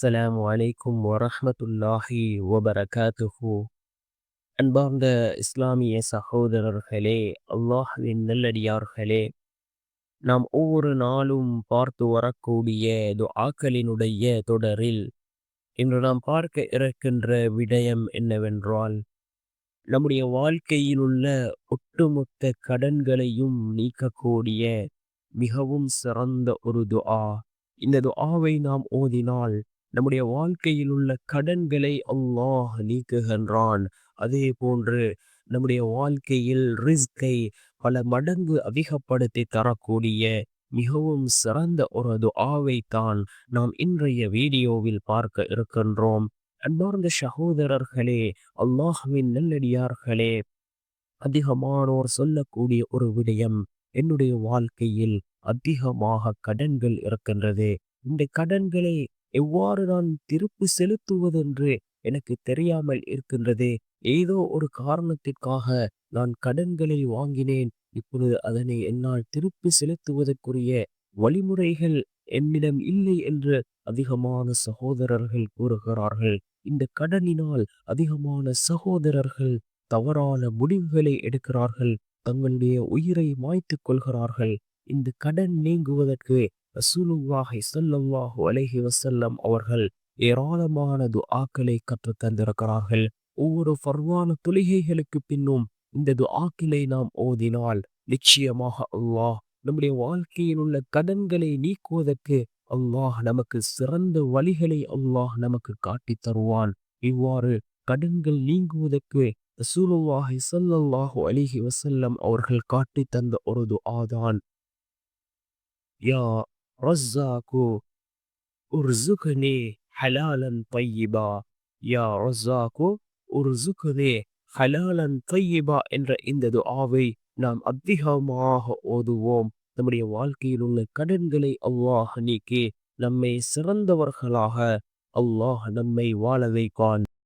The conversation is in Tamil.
அஸ்ஸலாமு அலைக்கும் வரஹ்மத்துல்லாஹி வபரகாத்துஹு. அன்பார்ந்த இஸ்லாமிய சகோதரர்களே, அல்லாஹ்வின் நல்லடியார்களே, நாம் ஒவ்வொரு நாளும் பார்த்து வரக்கூடிய துஆக்களினுடைய தொடரில் இன்று நாம் பார்க்க இருக்கின்ற விடயம் என்னவென்றால், நம்முடைய வாழ்க்கையில் உள்ள ஒட்டுமொத்த கடன்களையும் நீக்கக்கூடிய மிகவும் சிறந்த ஒரு துஆ. இந்த துஆவை நாம் ஓதினால் நம்முடைய வாழ்க்கையில் உள்ள கடன்களை அல்லாஹ் நீக்குகின்றான். அதே போன்று நம்முடைய வாழ்க்கையில் ரிஸ்கை பல மடங்கு அதிகப்படுத்தி தரக்கூடிய மிகவும் சிறந்த ஒரு துஆவை தான் நாம் இன்றைய வீடியோவில் பார்க்க இருக்கின்றோம். அன்பார்ந்த சகோதரர்களே, அல்லாஹ்வின் நல்லடியார்களே, அதிகமானோர் சொல்லக்கூடிய ஒரு விடயம், என்னுடைய வாழ்க்கையில் அதிகமாக கடன்கள் இருக்கின்றது. இந்த கடன்களை எவ்வாறு நான் திருப்பி செலுத்துவதென்று எனக்கு தெரியாமல் இருக்கின்றது. ஏதோ ஒரு காரணத்திற்காக நான் கடன்களை வாங்கினேன். இப்பொழுது அதனை என்னால் திருப்பி செலுத்துவதற்குரிய வழிமுறைகள் என்னிடம் இல்லை என்று அதிகமான சகோதரர்கள் கூறுகிறார்கள். இந்த கடனினால் அதிகமான சகோதரர்கள் தவறான முடிவுகளை எடுக்கிறார்கள். தங்களுடைய உயிரை மாய்த்துக் கொள்கிறார்கள். இந்த கடன் நீங்குவதற்கு ரசூலுல்லாஹி ஸல்லல்லாஹு அலைஹி வஸல்லம் அவர்கள் ஏராளமான துஆக்களை கற்றுத் தந்திருக்கிறார்கள். ஒவ்வொரு ஃபர்வான தொழுகைகளுக்கு பின்னும் இந்த துஆக்களை நாம் ஓதினால் நிச்சயமாக அல்லாஹ் நம்முடைய வாழ்க்கையில் உள்ள கடன்களை நீக்குவதற்கு அல்லாஹ் நமக்கு சிறந்த வழிகளை அல்லாஹ் நமக்கு காட்டித் தருவான். இவ்வாறு கடன்கள் நீங்குவதற்கு ரசூலுல்லாஹி ஸல்லல்லாஹு அலைஹி வஸல்லம் அவர்கள் காட்டித் தந்த ஒரு துஆதான், யா ரஸ்ஸாக்கு உர்சுக்னி ஹலாலன் தய்யிபா. யா ரஸ்ஸாக்கு உர்சுக்னி ஹலாலன் தய்யிபா என்ற இந்த துஆவை நாம் அதிகமாக ஓதுவோம். நம்முடைய வாழ்க்கையில் உள்ள கடன்களை அல்லாஹ் நீக்கி நம்மை சிறந்தவர்களாக அல்லாஹ் நம்மை வாழ வைப்பான்.